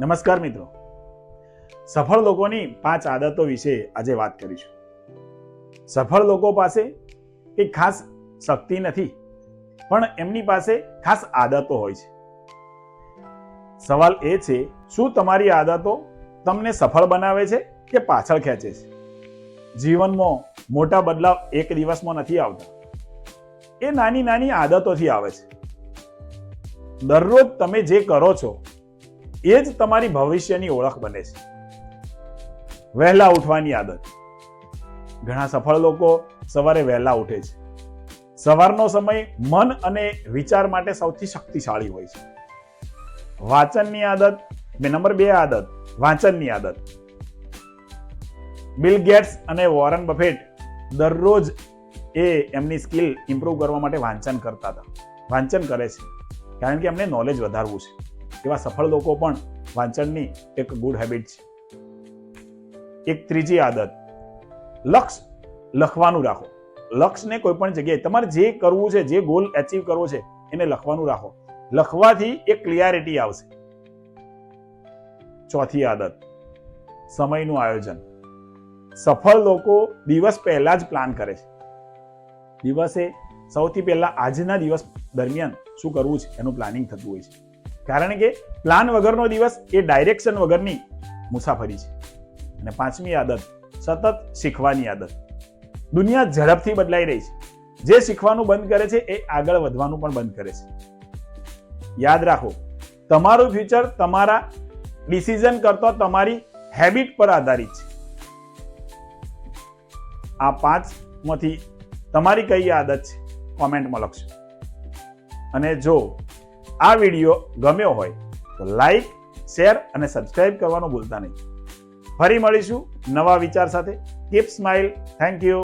નમસ્કાર મિત્રો, સફળ લોકોની 5 આદતો વિશે આજે વાત કરીશું. સફળ લોકો પાસે એક ખાસ શક્તિ નથી, પણ એમની પાસે ખાસ આદતો હોય છે. સવાલ એ છે, શું તમારી આદતો તમને સફળ બનાવે છે કે પાછળ ખેંચે છે? જીવનમાં મોટા બદલાવ એક દિવસમાં નથી આવતા, એ નાની નાની આદતોથી આવે છે. દરરોજ તમે જે કરો છો એ જ તમારી ભવિષ્યની ઓળખ બને છે. વહેલા ઉઠવાની આદત. ઘણા સફળ લોકો સવારે વહેલા ઉઠે છે. સવારનો સમય મન અને વિચાર માટે સૌથી શક્તિશાળી હોય છે. વાંચનની આદત. નંબર 2 આદત, વાંચનની આદત. બિલ ગેટ્સ અને વોરન બફેટ દરરોજ એમની સ્કિલ ઇમ્પ્રૂવ કરવા માટે વાંચન કરતા હતા. વાંચન કરે છે કારણ કે એમને નોલેજ વધારવું છે. એવા સફળ લોકો પણ વાંચનની એક ગુડ હેબિટ છે. એક ત્રીજી આદત, લક્ષ્ય લખવાનું રાખો. લક્ષ્યને કોઈ પણ જગ્યાએ તમારે જે કરવું છે, જે ગોલ એચીવ કરવો છે એને લખવાનું રાખો. લખવાથી એક ક્લિયરિટી આવશે. ચોથી આદત, સમયનું આયોજન. સફળ લોકો દિવસ પહેલા જ પ્લાન કરે છે. દિવસે સૌથી પહેલા આજના દિવસ દરમિયાન શું કરવું છે એનું પ્લાનિંગ થતું હોય છે. કારણ કે પ્લાન વગરનો દિવસ એ ડાયરેક્શન વગરની મુસાફરી છે. અને 5મી આદત, સતત શીખવાની આદત. દુનિયા ઝડપથી બદલાઈ રહી છે. જે શીખવાનું બંધ કરે છે એ આગળ વધવાનું પણ બંધ કરે છે. યાદ રાખો, તમારું ફ્યુચર તમારા ડિસિઝન કરતા તમારી હેબિટ પર આધારિત છે. આ 5માંથી તમારી કઈ આદત છે કોમેન્ટમાં લખશો. અને જો આ વિડીયો ગમ્યો હોય તો લાઈક, શેર અને સબસ્ક્રાઇબ કરવાનું ભૂલતા નહીં. ફરી મળીશું નવા વિચાર સાથે. Keep smile. Thank you.